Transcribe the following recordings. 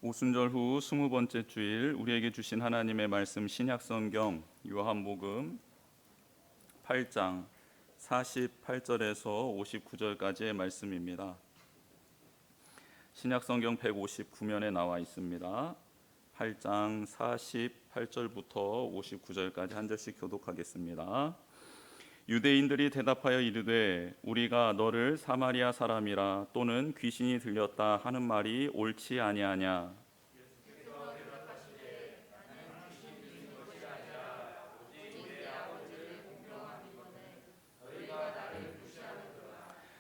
오순절 후 20번째 주일 우리에게 주신 하나님의 말씀 신약성경 요한복음 8장 48절에서 59절까지의 말씀입니다. 신약성경 159면에 나와 있습니다. 8장 48절부터 59절까지 한 절씩 교독하겠습니다. 유대인들이 대답하여 이르되 우리가 너를 사마리아 사람이라 또는 귀신이 들렸다 하는 말이 옳지 아니하냐.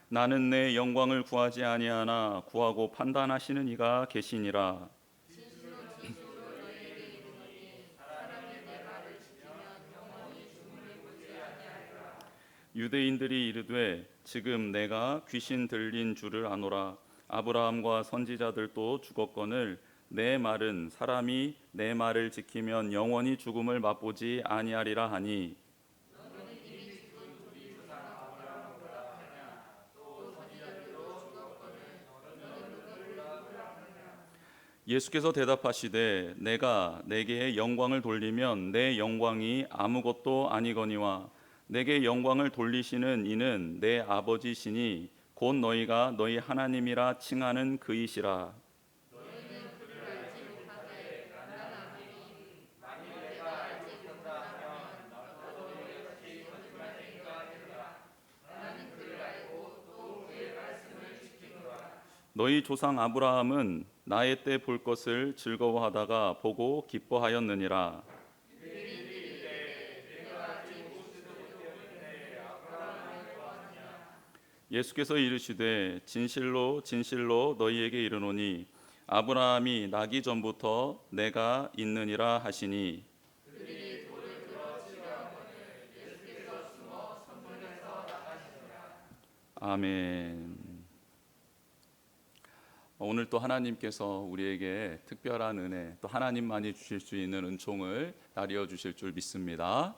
나는 내 영광을 구하지 아니하나 구하고 판단하시는 이가 계시니라. 유대인들이 이르되 지금 내가 귀신 들린 줄을 아노라. 아브라함과 선지자들도 죽었거늘 내 말은 사람이 내 말을 지키면 영원히 죽음을 맛보지 아니하리라 하니. 예수께서 대답하시되 내가 내게 영광을 돌리면 내 영광이 아무것도 아니거니와 내게 영광을 돌리시는 이는 내 아버지시니 곧 너희가 너희 하나님이라 칭하는 그이시라. 너희 조상 아브라함은 나의 때 볼 것을 즐거워하다가 보고 기뻐하였느니라. 예수께서 이르시되 진실로 진실로 너희에게 이르노니 아브라함이 나기 전부터 내가 있느니라 하시니. 아멘. 오늘 또 하나님께서 우리에게 특별한 은혜, 또 하나님만이 주실 수 있는 은총을 나뉘어 주실 줄 믿습니다.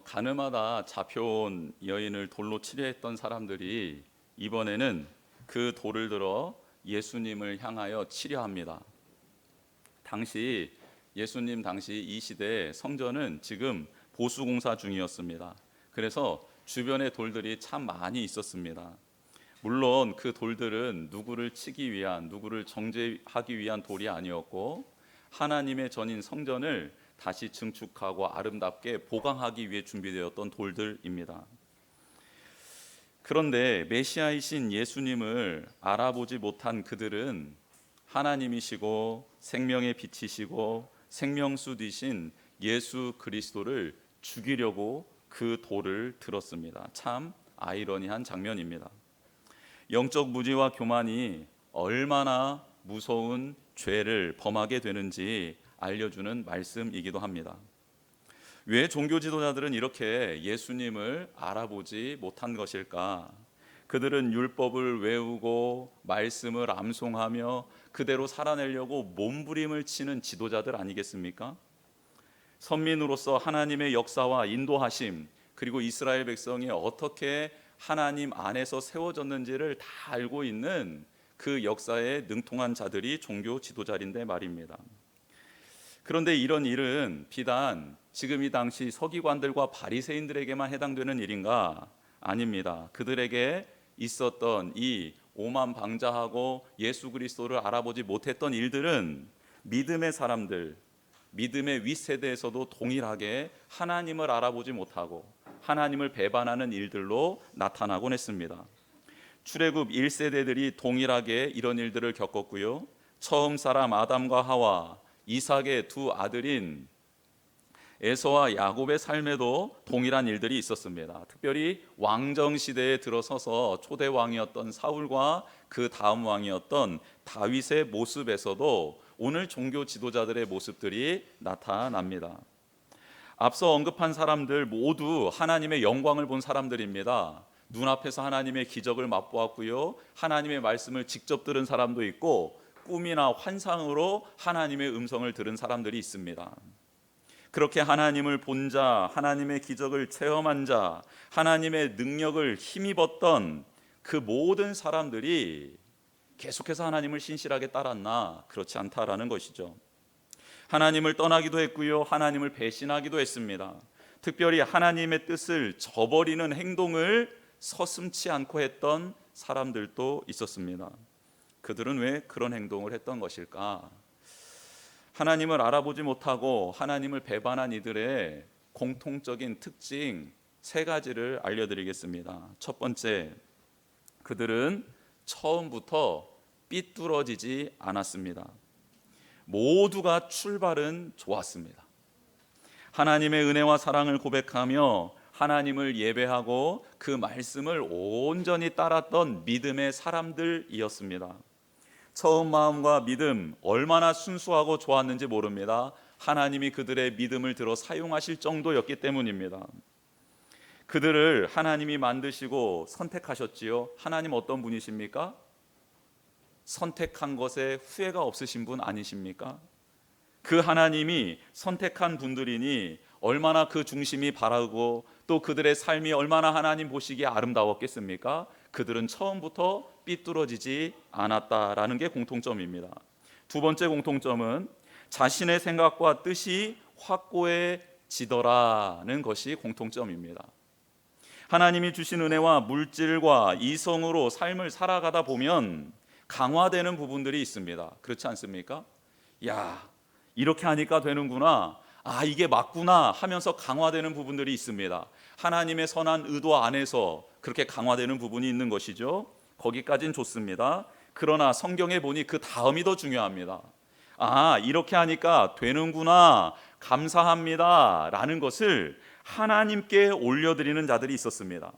가늠하다 잡혀온 여인을 돌로 치려 했던 사람들이 이번에는 그 돌을 들어 예수님을 향하여 치려 합니다. 예수님 당시 이 시대 성전은 지금 보수공사 중이었습니다. 그래서 주변에 돌들이 참 많이 있었습니다. 물론 그 돌들은 누구를 치기 위한, 누구를 정죄하기 위한 돌이 아니었고 하나님의 전인 성전을 다시 증축하고 아름답게 보강하기 위해 준비되었던 돌들입니다. 그런데 메시아이신 예수님을 알아보지 못한 그들은 하나님이시고 생명의 빛이시고 생명수 되신 예수 그리스도를 죽이려고 그 돌을 들었습니다. 참 아이러니한 장면입니다. 영적 무지와 교만이 얼마나 무서운 죄를 범하게 되는지 알려주는 말씀이기도 합니다. 왜 종교 지도자들은 이렇게 예수님을 알아보지 못한 것일까? 그들은 율법을 외우고 말씀을 암송하며 그대로 살아내려고 몸부림을 치는 지도자들 아니겠습니까? 선민으로서 하나님의 역사와 인도하심, 그리고 이스라엘 백성이 어떻게 하나님 안에서 세워졌는지를 다 알고 있는 그 역사에 능통한 자들이 종교 지도자인데 말입니다. 그런데 이런 일은 비단 지금 이 당시 서기관들과 바리새인들에게만 해당되는 일인가? 아닙니다. 그들에게 있었던 이 오만방자하고 예수 그리스도를 알아보지 못했던 일들은 믿음의 사람들, 믿음의 윗세대에서도 동일하게 하나님을 알아보지 못하고 하나님을 배반하는 일들로 나타나곤 했습니다. 출애굽 1세대들이 동일하게 이런 일들을 겪었고요. 처음 사람 아담과 하와, 이삭의 두 아들인 에서와 야곱의 삶에도 동일한 일들이 있었습니다. 특별히 왕정 시대에 들어서서 초대 왕이었던 사울과 그 다음 왕이었던 다윗의 모습에서도 오늘 종교 지도자들의 모습들이 나타납니다. 앞서 언급한 사람들 모두 하나님의 영광을 본 사람들입니다. 눈앞에서 하나님의 기적을 맛보았고요. 하나님의 말씀을 직접 들은 사람도 있고 꿈이나 환상으로 하나님의 음성을 들은 사람들이 있습니다. 그렇게 하나님을 본 자, 하나님의 기적을 체험한 자, 하나님의 능력을 힘입었던 그 모든 사람들이 계속해서 하나님을 신실하게 따랐나? 그렇지 않다라는 것이죠. 하나님을 떠나기도 했고요, 하나님을 배신하기도 했습니다. 특별히 하나님의 뜻을 저버리는 행동을 서슴지 않고 했던 사람들도 있었습니다. 그들은 왜 그런 행동을 했던 것일까? 하나님을 알아보지 못하고 하나님을 배반한 이들의 공통적인 특징 세 가지를 알려드리겠습니다. 첫 번째, 그들은 처음부터 삐뚤어지지 않았습니다. 모두가 출발은 좋았습니다. 하나님의 은혜와 사랑을 고백하며 하나님을 예배하고 그 말씀을 온전히 따랐던 믿음의 사람들이었습니다. 처음 마음과 믿음 얼마나 순수하고 좋았는지 모릅니다. 하나님이 그들의 믿음을 들어 사용하실 정도였기 때문입니다. 그들을 하나님이 만드시고 선택하셨지요. 하나님 어떤 분이십니까? 선택한 것에 후회가 없으신 분 아니십니까? 그 하나님이 선택한 분들이니 얼마나 그 중심이 바라고 또 그들의 삶이 얼마나 하나님 보시기에 아름다웠겠습니까? 그들은 처음부터 삐뚤어지지 않았다라는 게 공통점입니다. 두 번째 공통점은 자신의 생각과 뜻이 확고해지더라는 것이 공통점입니다. 하나님이 주신 은혜와 물질과 이성으로 삶을 살아가다 보면 강화되는 부분들이 있습니다. 그렇지 않습니까? 야, 이렇게 하니까 되는구나. 아, 이게 맞구나 하면서 강화되는 부분들이 있습니다. 하나님의 선한 의도 안에서 그렇게 강화되는 부분이 있는 것이죠. 거기까지는 좋습니다. 그러나 성경에 보니 그 다음이 더 중요합니다. 아, 이렇게 하니까 되는구나, 감사합니다 라는 것을 하나님께 올려드리는 자들이 있었습니다.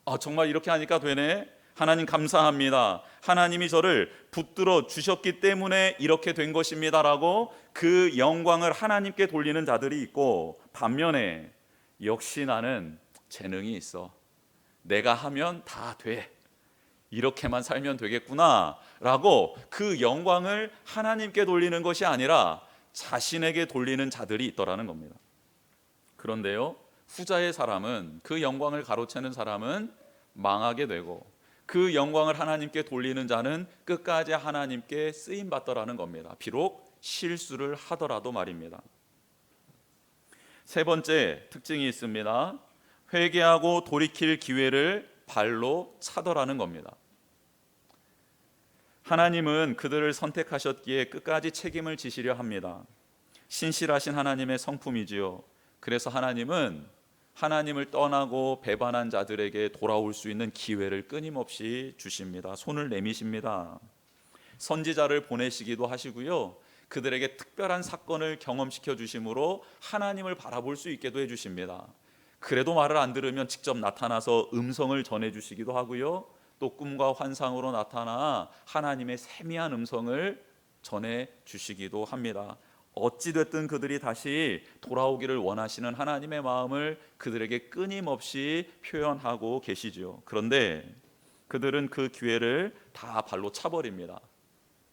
아, 정말 이렇게 하니까 되네, 하나님 감사합니다, 하나님이 저를 붙들어 주셨기 때문에 이렇게 된 것입니다 라고 그 영광을 하나님께 돌리는 자들이 있고, 반면에 역시 나는 재능이 있어, 내가 하면 다 돼, 이렇게만 살면 되겠구나 라고 그 영광을 하나님께 돌리는 것이 아니라 자신에게 돌리는 자들이 있더라는 겁니다. 그런데요, 후자의 사람은, 그 영광을 가로채는 사람은 망하게 되고, 그 영광을 하나님께 돌리는 자는 끝까지 하나님께 쓰임받더라는 겁니다. 비록 실수를 하더라도 말입니다. 세 번째 특징이 있습니다. 회개하고 돌이킬 기회를 발로 차더라는 겁니다. 하나님은 그들을 선택하셨기에 끝까지 책임을 지시려 합니다. 신실하신 하나님의 성품이지요. 그래서 하나님은 하나님을 떠나고 배반한 자들에게 돌아올 수 있는 기회를 끊임없이 주십니다. 손을 내미십니다. 선지자를 보내시기도 하시고요, 그들에게 특별한 사건을 경험시켜 주심으로 하나님을 바라볼 수 있게도 해주십니다. 그래도 말을 안 들으면 직접 나타나서 음성을 전해주시기도 하고요, 또 꿈과 환상으로 나타나 하나님의 세미한 음성을 전해주시기도 합니다. 어찌됐든 그들이 다시 돌아오기를 원하시는 하나님의 마음을 그들에게 끊임없이 표현하고 계시죠. 그런데 그들은 그 기회를 다 발로 차버립니다.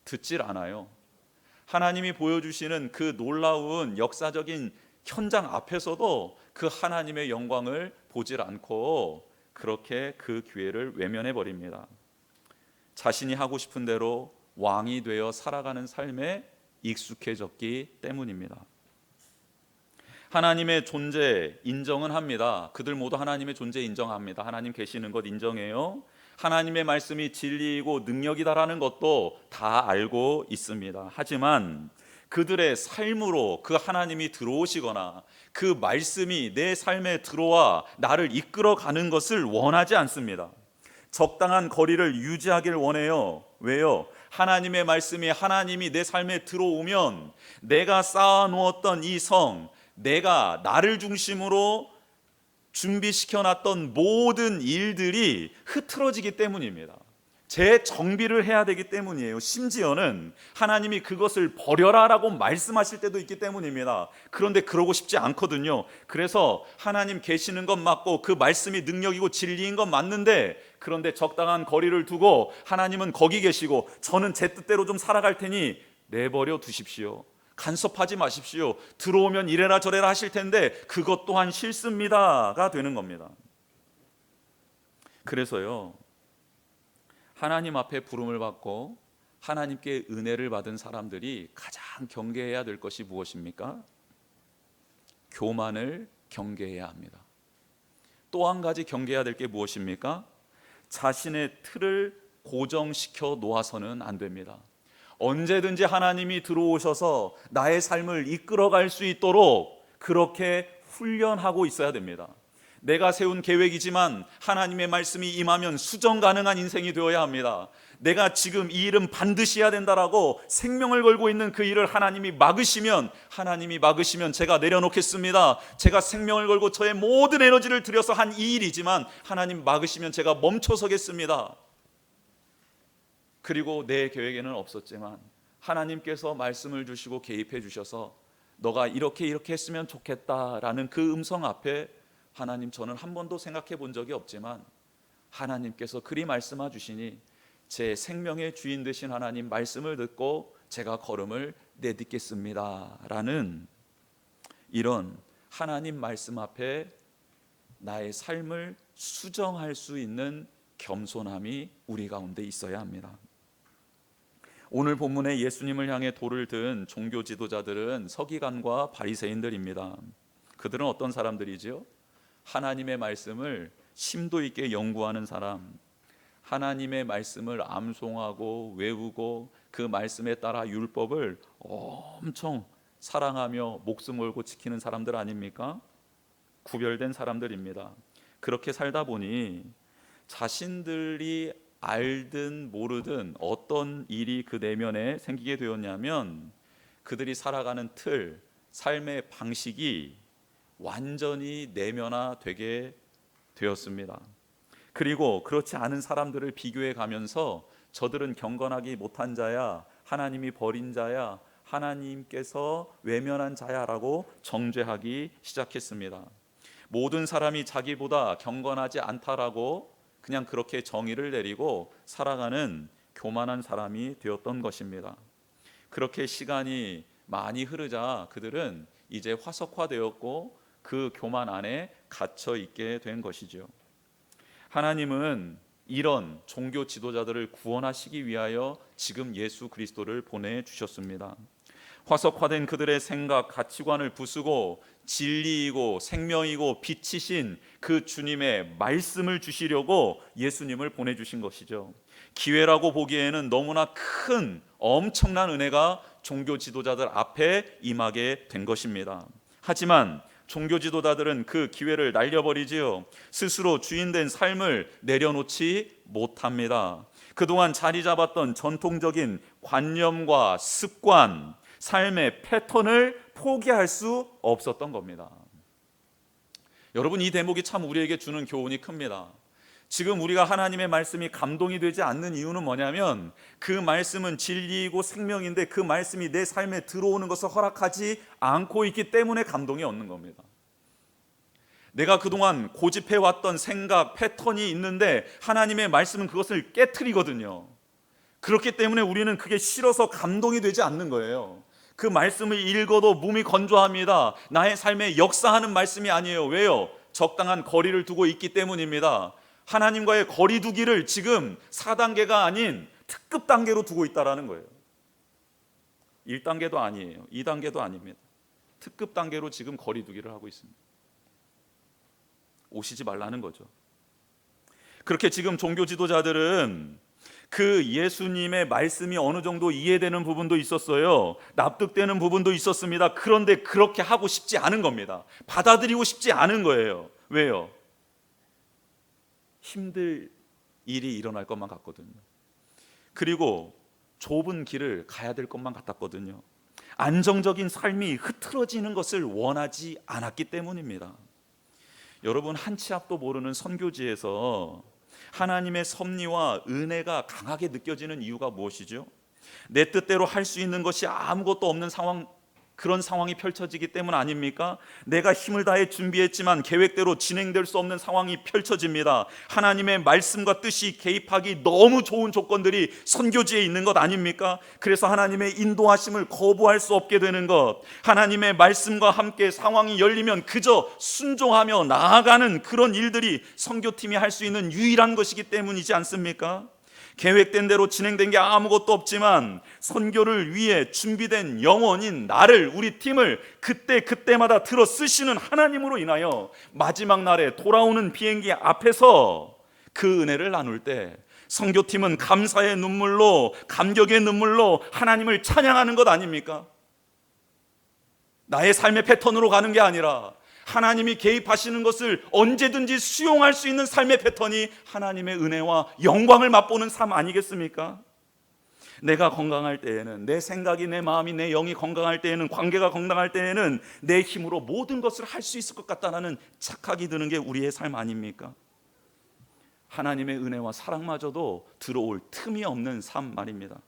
듣질 않아요. 하나님이 보여주시는 그 놀라운 역사적인 현장 앞에서도 그 하나님의 영광을 보질 않고 그렇게 그 기회를 외면해 버립니다. 자신이 하고 싶은 대로 왕이 되어 살아가는 삶에 익숙해졌기 때문입니다. 하나님의 존재 인정은 합니다. 그들 모두 하나님의 존재 인정합니다. 하나님 계시는 것 인정해요. 하나님의 말씀이 진리이고 능력이다라는 것도 다 알고 있습니다. 하지만 그들의 삶으로 그 하나님이 들어오시거나 그 말씀이 내 삶에 들어와 나를 이끌어가는 것을 원하지 않습니다. 적당한 거리를 유지하길 원해요. 왜요? 하나님의 말씀이, 하나님이 내 삶에 들어오면 내가 쌓아놓았던 이 성, 내가 나를 중심으로 준비시켜놨던 모든 일들이 흐트러지기 때문입니다. 재정비를 해야 되기 때문이에요. 심지어는 하나님이 그것을 버려라라고 말씀하실 때도 있기 때문입니다. 그런데 그러고 싶지 않거든요. 그래서 하나님 계시는 것 맞고 그 말씀이 능력이고 진리인 것 맞는데, 그런데 적당한 거리를 두고 하나님은 거기 계시고 저는 제 뜻대로 좀 살아갈 테니 내버려 두십시오, 간섭하지 마십시오, 들어오면 이래라 저래라 하실 텐데 그것 또한 싫습니다가 되는 겁니다. 그래서요, 하나님 앞에 부름을 받고 하나님께 은혜를 받은 사람들이 가장 경계해야 될 것이 무엇입니까? 교만을 경계해야 합니다. 또 한 가지 경계해야 될 게 무엇입니까? 자신의 틀을 고정시켜 놓아서는 안 됩니다. 언제든지 하나님이 들어오셔서 나의 삶을 이끌어갈 수 있도록 그렇게 훈련하고 있어야 됩니다. 내가 세운 계획이지만 하나님의 말씀이 임하면 수정 가능한 인생이 되어야 합니다. 내가 지금 이 일은 반드시 해야 된다라고 생명을 걸고 있는 그 일을 하나님이 막으시면 제가 내려놓겠습니다. 제가 생명을 걸고 저의 모든 에너지를 들여서 한 이 일이지만 하나님 막으시면 제가 멈춰서겠습니다. 그리고 내 계획에는 없었지만 하나님께서 말씀을 주시고 개입해 주셔서 너가 이렇게 했으면 좋겠다라는 그 음성 앞에 하나님, 저는 한 번도 생각해 본 적이 없지만 하나님께서 그리 말씀하 주시니 제 생명의 주인 되신 하나님 말씀을 듣고 제가 걸음을 내딛겠습니다 라는 이런 하나님 말씀 앞에 나의 삶을 수정할 수 있는 겸손함이 우리 가운데 있어야 합니다. 오늘 본문에 예수님을 향해 돌을 든 종교 지도자들은 서기관과 바리새인들입니다. 그들은 어떤 사람들이죠? 하나님의 말씀을 심도 있게 연구하는 사람, 하나님의 말씀을 암송하고 외우고 그 말씀에 따라 율법을 엄청 사랑하며 목숨 걸고 지키는 사람들 아닙니까? 구별된 사람들입니다. 그렇게 살다 보니 자신들이 알든 모르든 어떤 일이 그 내면에 생기게 되었냐면 그들이 살아가는 틀, 삶의 방식이 완전히 내면화되게 되었습니다. 그리고 그렇지 않은 사람들을 비교해 가면서 저들은 경건하기 못한 자야, 하나님이 버린 자야, 하나님께서 외면한 자야라고 정죄하기 시작했습니다. 모든 사람이 자기보다 경건하지 않다라고 그냥 그렇게 정의를 내리고 살아가는 교만한 사람이 되었던 것입니다. 그렇게 시간이 많이 흐르자 그들은 이제 화석화되었고 그 교만 안에 갇혀 있게 된 것이죠. 하나님은 이런 종교 지도자들을 구원하시기 위하여 지금 예수 그리스도를 보내주셨습니다. 화석화된 그들의 생각, 가치관을 부수고 진리이고 생명이고 빛이신 그 주님의 말씀을 주시려고 예수님을 보내주신 것이죠. 기회라고 보기에는 너무나 큰 엄청난 은혜가 종교 지도자들 앞에 임하게 된 것입니다. 하지만 종교 지도자들은 그 기회를 날려버리지요. 스스로 주인된 삶을 내려놓지 못합니다. 그동안 자리 잡았던 전통적인 관념과 습관, 삶의 패턴을 포기할 수 없었던 겁니다. 여러분, 이 대목이 참 우리에게 주는 교훈이 큽니다. 지금 우리가 하나님의 말씀이 감동이 되지 않는 이유는 뭐냐면 그 말씀은 진리이고 생명인데 그 말씀이 내 삶에 들어오는 것을 허락하지 않고 있기 때문에 감동이 없는 겁니다. 내가 그동안 고집해왔던 생각, 패턴이 있는데 하나님의 말씀은 그것을 깨트리거든요. 그렇기 때문에 우리는 그게 싫어서 감동이 되지 않는 거예요. 그 말씀을 읽어도 몸이 건조합니다. 나의 삶에 역사하는 말씀이 아니에요. 왜요? 적당한 거리를 두고 있기 때문입니다. 하나님과의 거리 두기를 지금 4단계가 아닌 특급 단계로 두고 있다라는 거예요. 1단계도 아니에요. 2단계도 아닙니다. 특급 단계로 지금 거리 두기를 하고 있습니다. 오시지 말라는 거죠. 그렇게 지금 종교 지도자들은 그 예수님의 말씀이 어느 정도 이해되는 부분도 있었어요. 납득되는 부분도 있었습니다. 그런데 그렇게 하고 싶지 않은 겁니다. 받아들이고 싶지 않은 거예요. 왜요? 힘들 일이 일어날 것만 같거든요. 그리고 좁은 길을 가야 될 것만 같았거든요. 안정적인 삶이 흐트러지는 것을 원하지 않았기 때문입니다. 여러분, 한 치 앞도 모르는 선교지에서 하나님의 섭리와 은혜가 강하게 느껴지는 이유가 무엇이죠? 내 뜻대로 할 수 있는 것이 아무것도 없는 상황, 그런 상황이 펼쳐지기 때문 아닙니까? 내가 힘을 다해 준비했지만 계획대로 진행될 수 없는 상황이 펼쳐집니다. 하나님의 말씀과 뜻이 개입하기 너무 좋은 조건들이 선교지에 있는 것 아닙니까? 그래서 하나님의 인도하심을 거부할 수 없게 되는 것, 하나님의 말씀과 함께 상황이 열리면 그저 순종하며 나아가는 그런 일들이 선교팀이 할 수 있는 유일한 것이기 때문이지 않습니까? 계획된 대로 진행된 게 아무것도 없지만 선교를 위해 준비된 영혼인 나를, 우리 팀을 그때마다 들어 쓰시는 하나님으로 인하여 마지막 날에 돌아오는 비행기 앞에서 그 은혜를 나눌 때 선교팀은 감사의 눈물로, 감격의 눈물로 하나님을 찬양하는 것 아닙니까? 나의 삶의 패턴으로 가는 게 아니라 하나님이 개입하시는 것을 언제든지 수용할 수 있는 삶의 패턴이 하나님의 은혜와 영광을 맛보는 삶 아니겠습니까? 내가 건강할 때에는, 내 생각이, 내 마음이, 내 영이 건강할 때에는, 관계가 건강할 때에는 내 힘으로 모든 것을 할 수 있을 것 같다는 착각이 드는 게 우리의 삶 아닙니까? 하나님의 은혜와 사랑마저도 들어올 틈이 없는 삶 말입니다.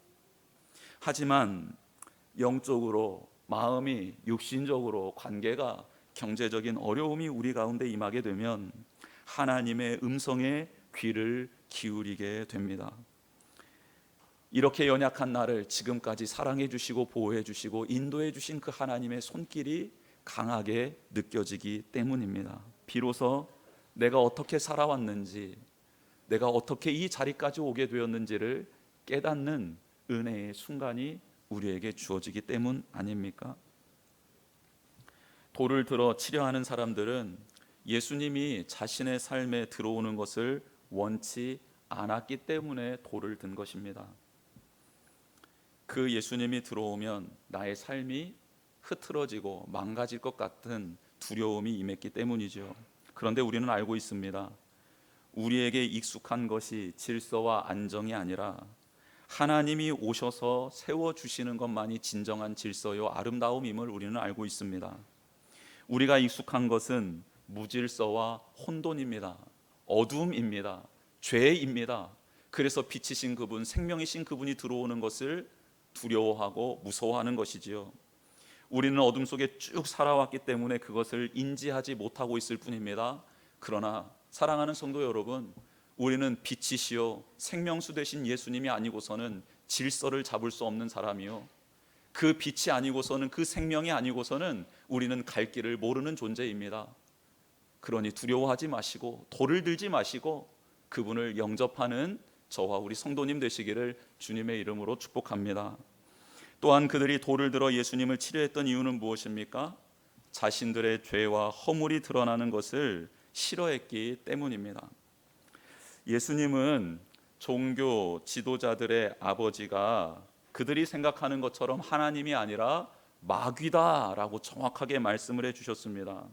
하지만 영적으로, 마음이, 육신적으로, 관계가, 경제적인 어려움이 우리 가운데 임하게 되면 하나님의 음성에 귀를 기울이게 됩니다. 이렇게 연약한 나를 지금까지 사랑해 주시고 보호해 주시고 인도해 주신 그 하나님의 손길이 강하게 느껴지기 때문입니다. 비로소 내가 어떻게 살아왔는지, 내가 어떻게 이 자리까지 오게 되었는지를 깨닫는 은혜의 순간이 우리에게 주어지기 때문 아닙니까? 돌을 들어 치려하는 사람들은 예수님이 자신의 삶에 들어오는 것을 원치 않았기 때문에 돌을 든 것입니다. 그 예수님이 들어오면 나의 삶이 흐트러지고 망가질 것 같은 두려움이 임했기 때문이죠. 그런데 우리는 알고 있습니다. 우리에게 익숙한 것이 질서와 안정이 아니라 하나님이 오셔서 세워주시는 것만이 진정한 질서요 아름다움임을 우리는 알고 있습니다. 우리가 익숙한 것은 무질서와 혼돈입니다. 어둠입니다. 죄입니다. 그래서 빛이신 그분, 생명이신 그분이 들어오는 것을 두려워하고 무서워하는 것이지요. 우리는 어둠 속에 쭉 살아왔기 때문에 그것을 인지하지 못하고 있을 뿐입니다. 그러나 사랑하는 성도 여러분, 우리는 빛이시요 생명수 되신 예수님이 아니고서는 질서를 잡을 수 없는 사람이요, 그 빛이 아니고서는, 그 생명이 아니고서는 우리는 갈 길을 모르는 존재입니다. 그러니 두려워하지 마시고 돌을 들지 마시고 그분을 영접하는 저와 우리 성도님 되시기를 주님의 이름으로 축복합니다. 또한 그들이 돌을 들어 예수님을 치려했던 이유는 무엇입니까? 자신들의 죄와 허물이 드러나는 것을 싫어했기 때문입니다. 예수님은 종교 지도자들의 아버지가 그들이 생각하는 것처럼 하나님이 아니라 마귀다라고 정확하게 말씀을 해주셨습니다.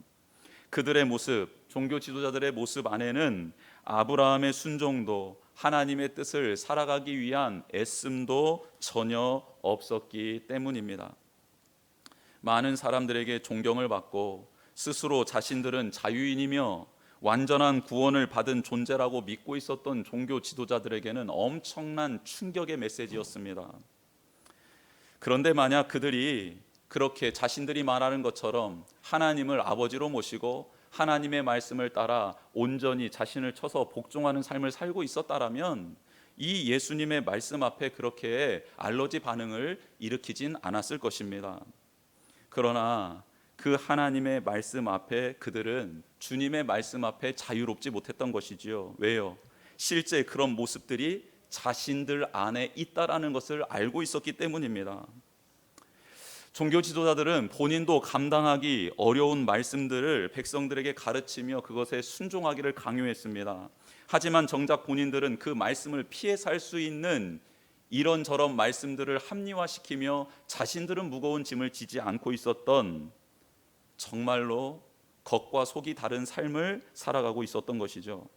그들의 모습, 종교 지도자들의 모습 안에는 아브라함의 순종도, 하나님의 뜻을 살아가기 위한 애씀도 전혀 없었기 때문입니다. 많은 사람들에게 존경을 받고 스스로 자신들은 자유인이며 완전한 구원을 받은 존재라고 믿고 있었던 종교 지도자들에게는 엄청난 충격의 메시지였습니다. 그런데 만약 그들이 그렇게 자신들이 말하는 것처럼 하나님을 아버지로 모시고 하나님의 말씀을 따라 온전히 자신을 쳐서 복종하는 삶을 살고 있었다라면 이 예수님의 말씀 앞에 그렇게 알러지 반응을 일으키진 않았을 것입니다. 그러나 그 하나님의 말씀 앞에 그들은 주님의 말씀 앞에 자유롭지 못했던 것이지요. 왜요? 실제 그런 모습들이 자신들 안에 있다라는 것을 알고 있었기 때문입니다. 종교 지도자들은 본인도 감당하기 어려운 말씀들을 백성들에게 가르치며 그것에 순종하기를 강요했습니다. 하지만 정작 본인들은 그 말씀을 피해 살 수 있는 이런저런 말씀들을 합리화시키며 자신들은 무거운 짐을 지지 않고 있었던, 정말로 겉과 속이 다른 삶을 살아가고 있었던 것이죠.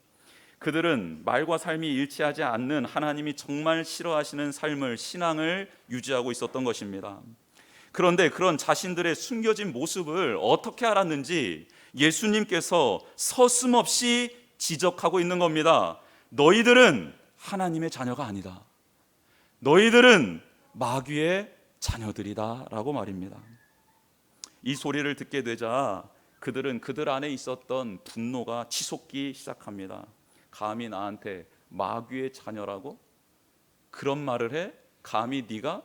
그들은 말과 삶이 일치하지 않는 하나님이 정말 싫어하시는 삶을, 신앙을 유지하고 있었던 것입니다. 그런데 그런 자신들의 숨겨진 모습을 어떻게 알았는지 예수님께서 서슴없이 지적하고 있는 겁니다. 너희들은 하나님의 자녀가 아니다. 너희들은 마귀의 자녀들이다 라고 말입니다. 이 소리를 듣게 되자 그들은 그들 안에 있었던 분노가 치솟기 시작합니다. 감히 나한테 마귀의 자녀라고? 그런 말을 해? 감히 네가?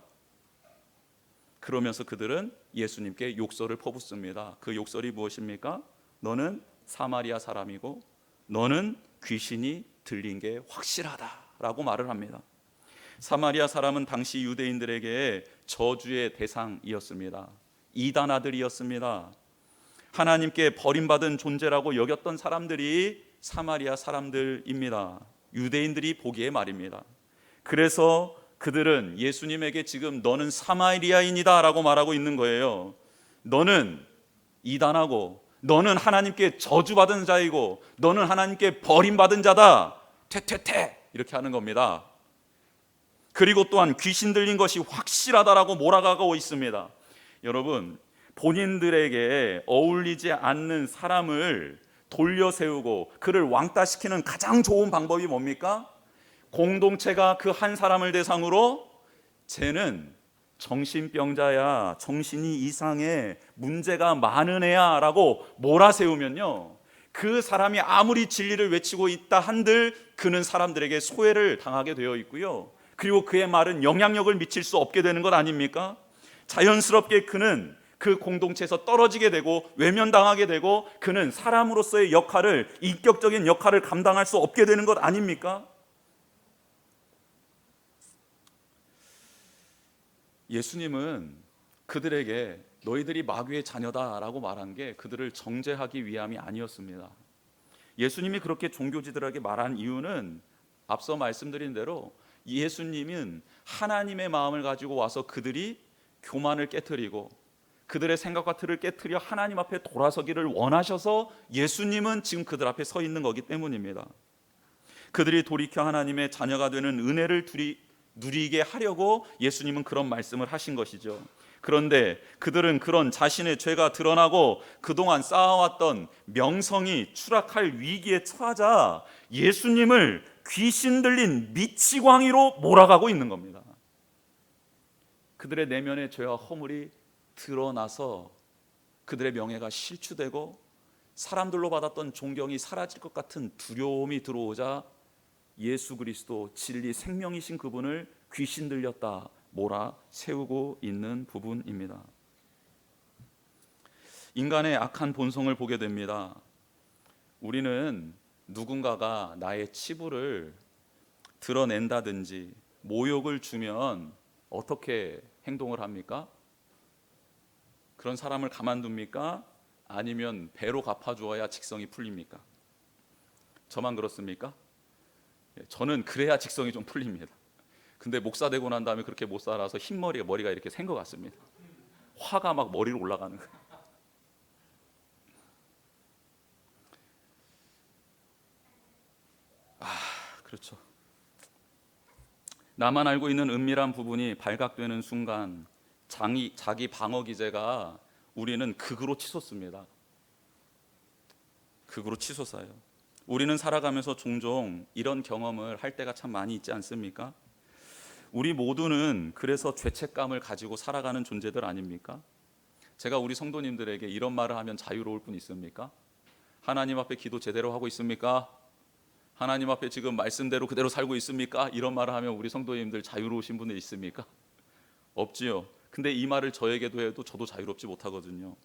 그러면서 그들은 예수님께 욕설을 퍼붓습니다. 그 욕설이 무엇입니까? 너는 사마리아 사람이고 너는 귀신이 들린 게 확실하다라고 말을 합니다. 사마리아 사람은 당시 유대인들에게 저주의 대상이었습니다. 이단 아들이었습니다. 하나님께 버림받은 존재라고 여겼던 사람들이 사마리아 사람들입니다. 유대인들이 보기에 말입니다. 그래서 그들은 예수님에게 지금 너는 사마리아인이다 라고 말하고 있는 거예요. 너는 이단하고 너는 하나님께 저주받은 자이고 너는 하나님께 버림받은 자다. 퇴퇴퇴 이렇게 하는 겁니다. 그리고 또한 귀신 들린 것이 확실하다라고 몰아가고 있습니다. 여러분, 본인들에게 어울리지 않는 사람을 돌려 세우고 그를 왕따시키는 가장 좋은 방법이 뭡니까? 공동체가 그 한 사람을 대상으로 쟤는 정신병자야, 정신이 이상해, 문제가 많은 애야 라고 몰아세우면요, 그 사람이 아무리 진리를 외치고 있다 한들 그는 사람들에게 소외를 당하게 되어 있고요, 그리고 그의 말은 영향력을 미칠 수 없게 되는 것 아닙니까? 자연스럽게 그는 그 공동체에서 떨어지게 되고 외면당하게 되고 그는 사람으로서의 역할을, 인격적인 역할을 감당할 수 없게 되는 것 아닙니까? 예수님은 그들에게 너희들이 마귀의 자녀다라고 말한 게 그들을 정죄하기 위함이 아니었습니다. 예수님이 그렇게 종교지들에게 말한 이유는 앞서 말씀드린 대로 예수님은 하나님의 마음을 가지고 와서 그들이 교만을 깨트리고 그들의 생각과 틀을 깨트려 하나님 앞에 돌아서기를 원하셔서 예수님은 지금 그들 앞에 서 있는 거기 때문입니다. 그들이 돌이켜 하나님의 자녀가 되는 은혜를 누리게 하려고 예수님은 그런 말씀을 하신 것이죠. 그런데 그들은 그런 자신의 죄가 드러나고 그동안 쌓아왔던 명성이 추락할 위기에 처하자 예수님을 귀신 들린 미치광이로 몰아가고 있는 겁니다. 그들의 내면의 죄와 허물이 드러나서 그들의 명예가 실추되고 사람들로 받았던 존경이 사라질 것 같은 두려움이 들어오자 예수 그리스도 진리 생명이신 그분을 귀신 들렸다 몰아 세우고 있는 부분입니다. 인간의 악한 본성을 보게 됩니다. 우리는 누군가가 나의 치부를 드러낸다든지 모욕을 주면 어떻게 행동을 합니까? 그런 사람을 가만둡니까? 아니면 배로 갚아주어야 직성이 풀립니까? 저만 그렇습니까? 저는 그래야 직성이 좀 풀립니다. 근데 목사 되고 난 다음에 그렇게 못 살아서 머리가 이렇게 샌 것 같습니다. 화가 막 머리로 올라가는 거예요. 그렇죠. 나만 알고 있는 은밀한 부분이 발각되는 순간 자기 방어 기제가 우리는 극으로 치솟습니다. 극으로 치솟아요. 우리는 살아가면서 종종 이런 경험을 할 때가 참 많이 있지 않습니까? 우리 모두는 그래서 죄책감을 가지고 살아가는 존재들 아닙니까? 제가 우리 성도님들에게 이런 말을 하면 자유로울 분 있습니까? 하나님 앞에 기도 제대로 하고 있습니까? 하나님 앞에 지금 말씀대로 그대로 살고 있습니까? 이런 말을 하면 우리 성도님들 자유로우신 분이 있습니까? 없지요. 근데 이 말을 저에게도 해도 저도 자유롭지 못하거든요.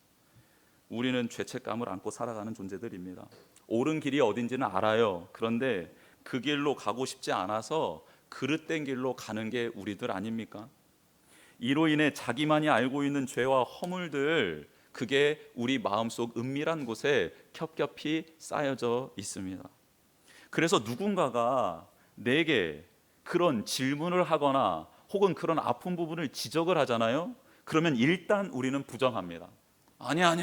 우리는 죄책감을 안고 살아가는 존재들입니다. 옳은 길이 어딘지는 알아요. 그런데 그 길로 가고 싶지 않아서 그릇된 길로 가는 게 우리들 아닙니까? 이로 인해 자기만이 알고 있는 죄와 허물들, 그게 우리 마음속 은밀한 곳에 겹겹이 쌓여져 있습니다. 그래서 누군가가 내게 그런 질문을 하거나 혹은 그런 아픈 부분을 지적을 하잖아요. 그러면 일단 우리는 부정합니다. 아니야.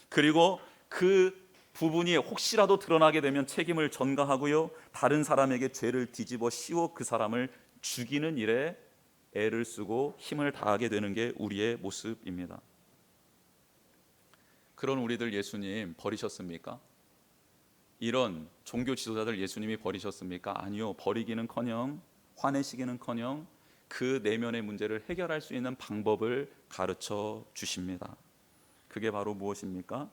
그리고 그 부분이 혹시라도 드러나게 되면 책임을 전가하고요, 다른 사람에게 죄를 뒤집어 씌워 그 사람을 죽이는 일에 애를 쓰고 힘을 다하게 되는 게 우리의 모습입니다. 그런 우리들 예수님 버리셨습니까? 이런 종교 지도자들 예수님이 버리셨습니까? 아니요. 버리기는커녕 화내시기는커녕 그 내면의 문제를 해결할 수 있는 방법을 가르쳐 주십니다. 그게 바로 무엇입니까?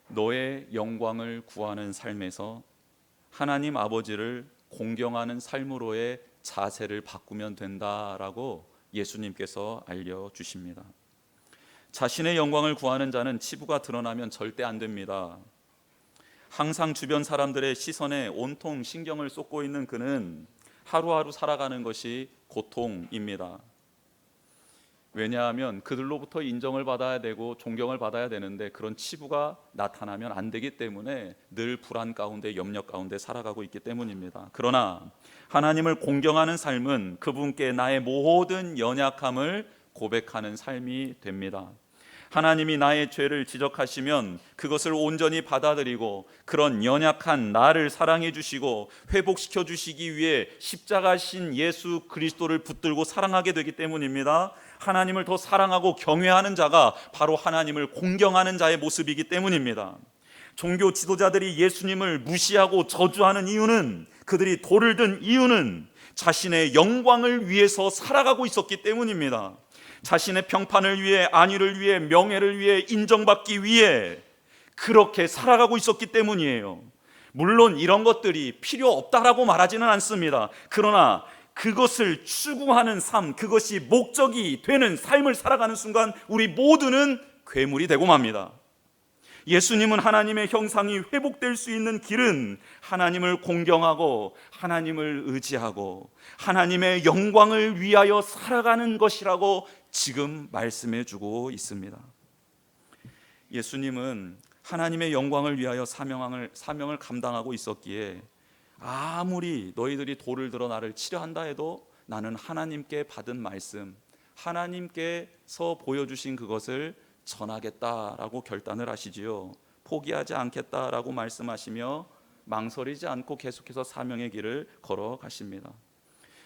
너의 영광을 구하는 삶에서 하나님 아버지를 공경하는 삶으로의 자세를 바꾸면 된다라고 예수님께서 알려주십니다. 자신의 영광을 구하는 자는 치부가 드러나면 절대 안 됩니다. 항상 주변 사람들의 시선에 온통 신경을 쏟고 있는 그는 하루하루 살아가는 것이 고통입니다. 왜냐하면 그들로부터 인정을 받아야 되고 존경을 받아야 되는데 그런 치부가 나타나면 안 되기 때문에 늘 불안 가운데 염려 가운데 살아가고 있기 때문입니다. 그러나 하나님을 공경하는 삶은 그분께 나의 모든 연약함을 고백하는 삶이 됩니다. 하나님이 나의 죄를 지적하시면 그것을 온전히 받아들이고 그런 연약한 나를 사랑해 주시고 회복시켜 주시기 위해 십자가신 예수 그리스도를 붙들고 사랑하게 되기 때문입니다. 하나님을 더 사랑하고 경외하는 자가 바로 하나님을 공경하는 자의 모습이기 때문입니다. 종교 지도자들이 예수님을 무시하고 저주하는 이유는, 그들이 돌을 든 이유는 자신의 영광을 위해서 살아가고 있었기 때문입니다. 자신의 평판을 위해, 안위를 위해, 명예를 위해, 인정받기 위해 그렇게 살아가고 있었기 때문이에요. 물론 이런 것들이 필요 없다라고 말하지는 않습니다. 그러나 그것을 추구하는 삶, 그것이 목적이 되는 삶을 살아가는 순간 우리 모두는 괴물이 되고 맙니다. 예수님은 하나님의 형상이 회복될 수 있는 길은 하나님을 공경하고 하나님을 의지하고 하나님의 영광을 위하여 살아가는 것이라고 지금 말씀해 주고 있습니다. 예수님은 하나님의 영광을 위하여 사명을 감당하고 있었기에 아무리 너희들이 돌을 들어 나를 치려한다 해도 나는 하나님께 받은 말씀, 하나님께서 보여주신 그것을 전하겠다라고 결단을 하시지요. 포기하지 않겠다라고 말씀하시며 망설이지 않고 계속해서 사명의 길을 걸어가십니다.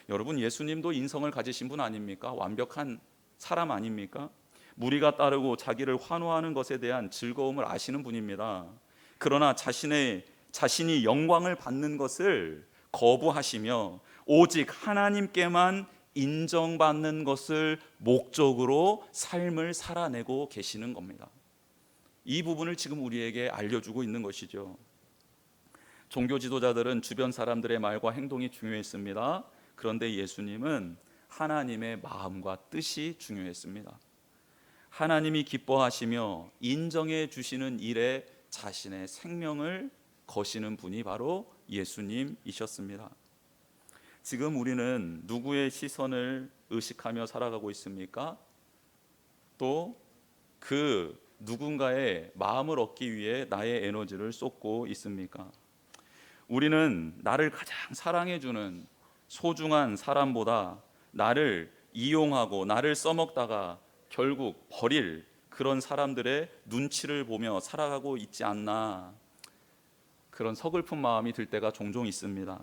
여러분, 예수님도 인성을 가지신 분 아닙니까? 완벽한 사람 아닙니까? 무리가 따르고 자기를 환호하는 것에 대한 즐거움을 아시는 분입니다. 그러나 자신이 영광을 받는 것을 거부하시며 오직 하나님께만 인정받는 것을 목적으로 삶을 살아내고 계시는 겁니다. 이 부분을 지금 우리에게 알려주고 있는 것이죠. 종교 지도자들은 주변 사람들의 말과 행동이 중요했습니다. 그런데 예수님은 하나님의 마음과 뜻이 중요했습니다. 하나님이 기뻐하시며 인정해 주시는 일에 자신의 생명을 거시는 분이 바로 예수님이셨습니다. 지금 우리는 누구의 시선을 의식하며 살아가고 있습니까? 또 그 누군가의 마음을 얻기 위해 나의 에너지를 쏟고 있습니까? 우리는 나를 가장 사랑해주는 소중한 사람보다 나를 이용하고 나를 써먹다가 결국 버릴 그런 사람들의 눈치를 보며 살아가고 있지 않나, 그런 서글픈 마음이 들 때가 종종 있습니다.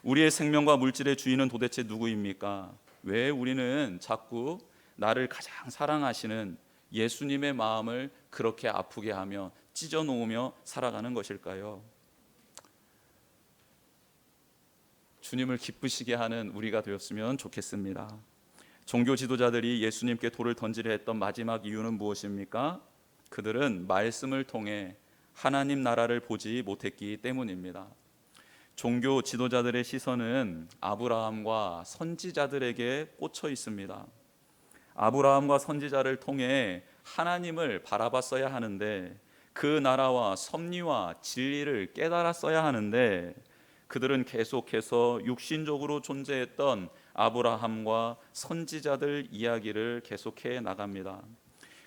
우리의 생명과 물질의 주인은 도대체 누구입니까? 왜 우리는 자꾸 나를 가장 사랑하시는 예수님의 마음을 그렇게 아프게 하며 찢어 놓으며 살아가는 것일까요? 주님을 기쁘시게 하는 우리가 되었으면 좋겠습니다. 종교 지도자들이 예수님께 돌을 던지려 했던 마지막 이유는 무엇입니까? 그들은 말씀을 통해 하나님 나라를 보지 못했기 때문입니다. 종교 지도자들의 시선은 아브라함과 선지자들에게 꽂혀 있습니다. 아브라함과 선지자를 통해 하나님을 바라봤어야 하는데, 그 나라와 섭리와 진리를 깨달았어야 하는데, 그들은 계속해서 육신적으로 존재했던 아브라함과 선지자들 이야기를 계속해 나갑니다.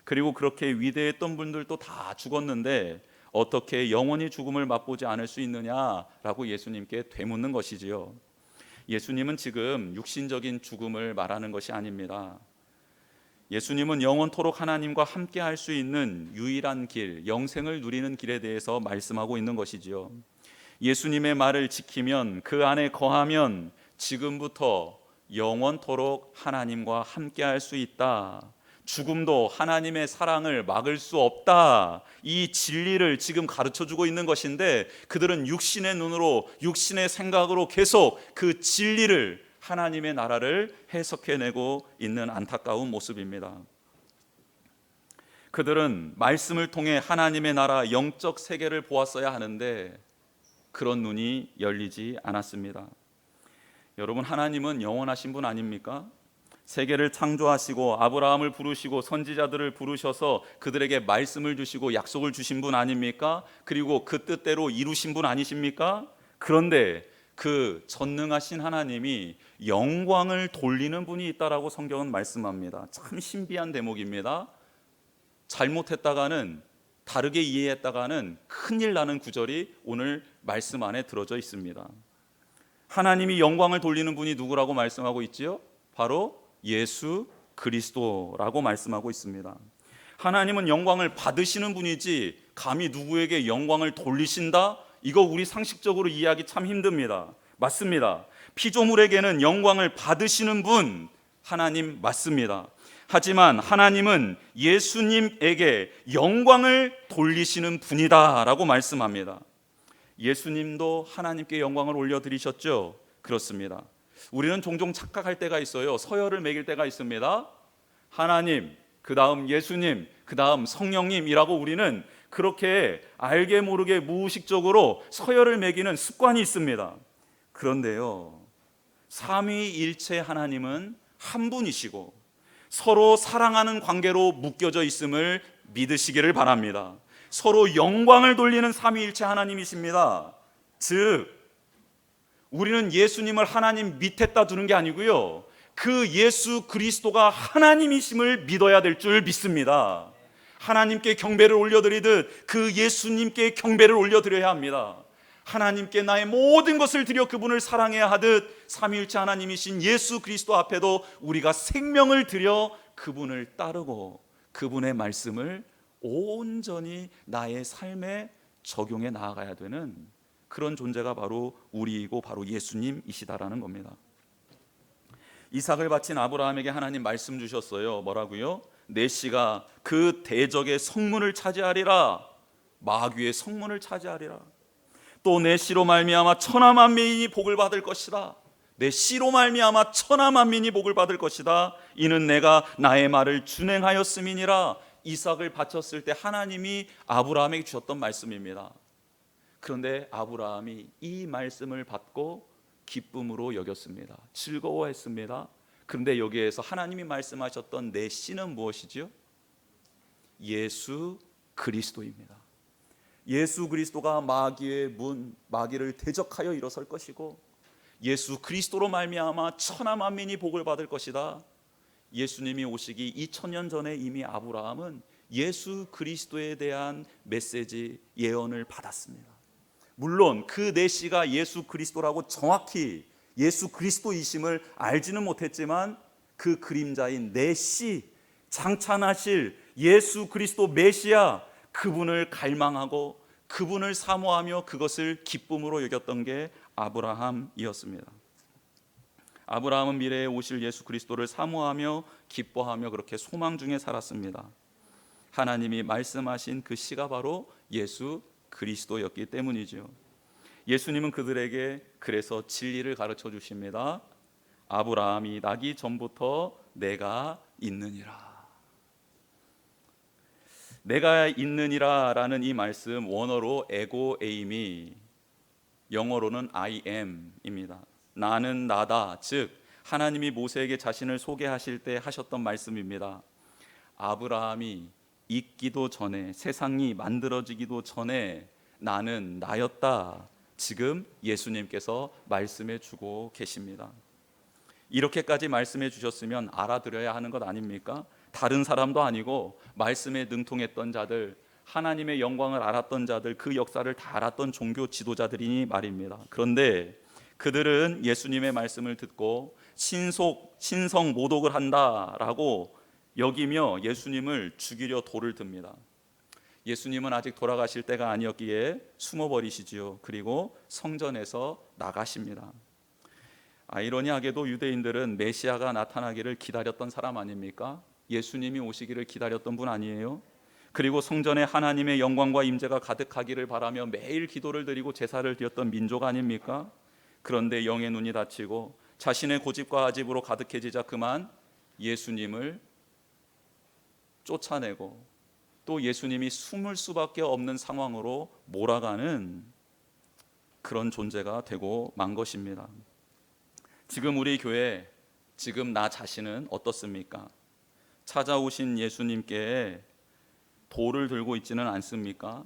그리고 그렇게 위대했던 분들도 다 죽었는데 어떻게 영원히 죽음을 맛보지 않을 수 있느냐라고 예수님께 되묻는 것이지요. 예수님은 지금 육신적인 죽음을 말하는 것이 아닙니다. 예수님은 영원토록 하나님과 함께 할 수 있는 유일한 길, 영생을 누리는 길에 대해서 말씀하고 있는 것이지요. 예수님의 말을 지키면, 그 안에 거하면 지금부터 영원토록 하나님과 함께 할 수 있다. 죽음도 하나님의 사랑을 막을 수 없다. 이 진리를 지금 가르쳐주고 있는 것인데, 그들은 육신의 눈으로, 육신의 생각으로 계속 그 진리를, 하나님의 나라를 해석해내고 있는 안타까운 모습입니다. 그들은 말씀을 통해 하나님의 나라, 영적 세계를 보았어야 하는데 그런 눈이 열리지 않았습니다. 여러분, 하나님은 영원하신 분 아닙니까? 세계를 창조하시고 아브라함을 부르시고 선지자들을 부르셔서 그들에게 말씀을 주시고 약속을 주신 분 아닙니까? 그리고 그 뜻대로 이루신 분 아니십니까? 그런데 그 전능하신 하나님이 영광을 돌리는 분이 있다라고 성경은 말씀합니다. 참 신비한 대목입니다. 잘못했다가는, 다르게 이해했다가는 큰일 나는 구절이 오늘 말씀 안에 들어져 있습니다. 하나님이 영광을 돌리는 분이 누구라고 말씀하고 있지요? 바로 예수 그리스도라고 말씀하고 있습니다. 하나님은 영광을 받으시는 분이지 감히 누구에게 영광을 돌리신다? 이거 우리 상식적으로 이해하기 참 힘듭니다. 맞습니다. 피조물에게는 영광을 받으시는 분 하나님 맞습니다. 하지만 하나님은 예수님에게 영광을 돌리시는 분이다 라고 말씀합니다. 예수님도 하나님께 영광을 올려드리셨죠? 그렇습니다. 우리는 종종 착각할 때가 있어요. 서열을 매길 때가 있습니다. 하나님, 그 다음 예수님, 그 다음 성령님이라고 우리는 그렇게 알게 모르게 무의식적으로 서열을 매기는 습관이 있습니다. 그런데요, 삼위일체 하나님은 한 분이시고 서로 사랑하는 관계로 묶여져 있음을 믿으시기를 바랍니다. 서로 영광을 돌리는 삼위일체 하나님이십니다. 즉 우리는 예수님을 하나님 밑에다 두는 게 아니고요, 그 예수 그리스도가 하나님이심을 믿어야 될 줄 믿습니다. 하나님께 경배를 올려드리듯 그 예수님께 경배를 올려드려야 합니다. 하나님께 나의 모든 것을 드려 그분을 사랑해야 하듯 삼위일체 하나님이신 예수 그리스도 앞에도 우리가 생명을 드려 그분을 따르고 그분의 말씀을 온전히 나의 삶에 적용해 나아가야 되는 그런 존재가 바로 우리이고 바로 예수님이시다라는 겁니다. 이삭을 바친 아브라함에게 하나님 말씀 주셨어요. 뭐라고요? 내 씨가 그 대적의 성문을 차지하리라. 마귀의 성문을 차지하리라. 또 내 씨로 말미암아 천하 만민이 복을 받을 것이다. 내 씨로 말미암아 천하 만민이 복을 받을 것이다. 이는 내가 나의 말을 준행하였음이니라. 이삭을 바쳤을 때 하나님이 아브라함에게 주셨던 말씀입니다. 그런데 아브라함이 이 말씀을 받고 기쁨으로 여겼습니다. 즐거워했습니다. 그런데 여기에서 하나님이 말씀하셨던 내 씨는 무엇이지요? 예수 그리스도입니다. 예수 그리스도가 마귀의 문, 마귀를 대적하여 일어설 것이고 예수 그리스도로 말미암아 천하 만민이 복을 받을 것이다. 예수님이 오시기 2000년 전에 이미 아브라함은 예수 그리스도에 대한 메시지, 예언을 받았습니다. 물론 그 메시가 예수 그리스도라고 정확히 예수 그리스도이심을 알지는 못했지만 그 그림자인 메시, 장찬하실 예수 그리스도 메시아, 그분을 갈망하고 그분을 사모하며 그것을 기쁨으로 여겼던 게 아브라함이었습니다. 아브라함은 미래에 오실 예수 그리스도를 사모하며 기뻐하며 그렇게 소망 중에 살았습니다. 하나님이 말씀하신 그 씨가 바로 예수 그리스도였기 때문이죠. 예수님은 그들에게 그래서 진리를 가르쳐 주십니다. 아브라함이 나기 전부터 내가 있느니라. 내가 있느니라 라는 이 말씀 원어로 에고 에이미, 영어로는 I am입니다. 나는 나다. 즉 하나님이 모세에게 자신을 소개하실 때 하셨던 말씀입니다. 아브라함이 있기도 전에, 세상이 만들어지기도 전에 나는 나였다. 지금 예수님께서 말씀해 주고 계십니다. 이렇게까지 말씀해 주셨으면 알아들어야 하는 것 아닙니까? 다른 사람도 아니고 말씀에 능통했던 자들, 하나님의 영광을 알았던 자들, 그 역사를 다 알았던 종교 지도자들이니 말입니다. 그런데 그들은 예수님의 말씀을 듣고 신성 모독을 한다라고 여기며 예수님을 죽이려 돌을 듭니다. 예수님은 아직 돌아가실 때가 아니었기에 숨어버리시지요. 그리고 성전에서 나가십니다. 아이러니하게도 유대인들은 메시아가 나타나기를 기다렸던 사람 아닙니까? 예수님이 오시기를 기다렸던 분 아니에요? 그리고 성전에 하나님의 영광과 임재가 가득하기를 바라며 매일 기도를 드리고 제사를 드렸던 민족 아닙니까? 그런데 영의 눈이 닫히고 자신의 고집과 아집으로 가득해지자 그만 예수님을 쫓아내고 또 예수님이 숨을 수밖에 없는 상황으로 몰아가는 그런 존재가 되고 만 것입니다. 지금 우리 교회, 지금 나 자신은 어떻습니까? 찾아오신 예수님께 돌을 들고 있지는 않습니까?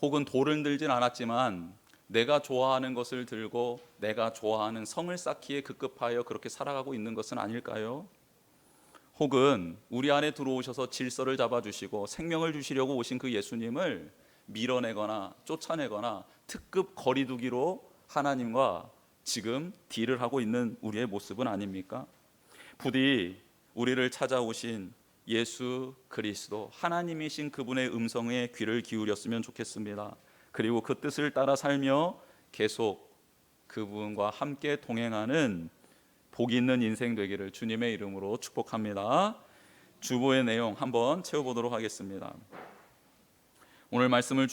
혹은 돌을 들진 않았지만 내가 좋아하는 것을 들고 내가 좋아하는 성을 쌓기에 급급하여 그렇게 살아가고 있는 것은 아닐까요? 혹은 우리 안에 들어오셔서 질서를 잡아주시고 생명을 주시려고 오신 그 예수님을 밀어내거나 쫓아내거나 특급 거리두기로 하나님과 지금 딜을 하고 있는 우리의 모습은 아닙니까? 부디 우리를 찾아오신 예수 그리스도 하나님이신 그분의 음성에 귀를 기울였으면 좋겠습니다. 그리고 그 뜻을 따라 살며 계속 그분과 함께 동행하는 복 있는 인생 되기를 주님의 이름으로 축복합니다. 주보의 내용 한번 채워보도록 하겠습니다. 오늘 말씀을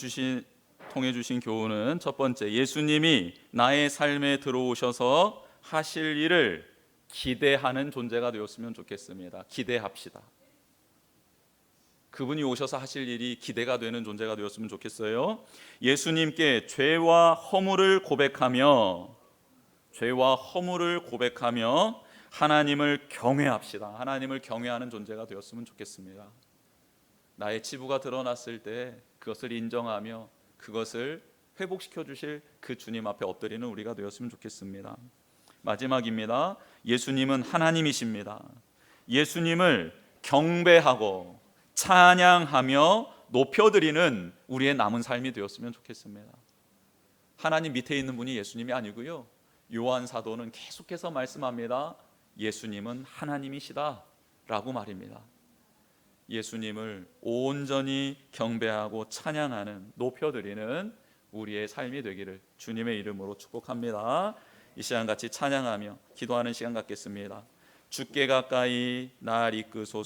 통해 주신 교훈은 첫 번째, 예수님이 나의 삶에 들어오셔서 하실 일을 기대하는 존재가 되었으면 좋겠습니다. 기대합시다. 그분이 오셔서 하실 일이 기대가 되는 존재가 되었으면 좋겠어요. 예수님께 죄와 허물을 고백하며 하나님을 경외합시다. 하나님을 경외하는 존재가 되었으면 좋겠습니다. 나의 치부가 드러났을 때 그것을 인정하며 그것을 회복시켜 주실 그 주님 앞에 엎드리는 우리가 되었으면 좋겠습니다. 마지막입니다. 예수님은 하나님이십니다. 예수님을 경배하고 찬양하며 높여드리는 우리의 남은 삶이 되었으면 좋겠습니다. 하나님 밑에 있는 분이 예수님이 아니고요, 요한 사도는 계속해서 말씀합니다. 예수님은 하나님이시다 라고 말입니다. 예수님을 온전히 경배하고 찬양하는, 높여드리는 우리의 삶이 되기를 주님의 이름으로 축복합니다. 이 시간 같이 찬양하며 기도하는 시간 갖겠습니다. 주께 가까이 날 이끄소서.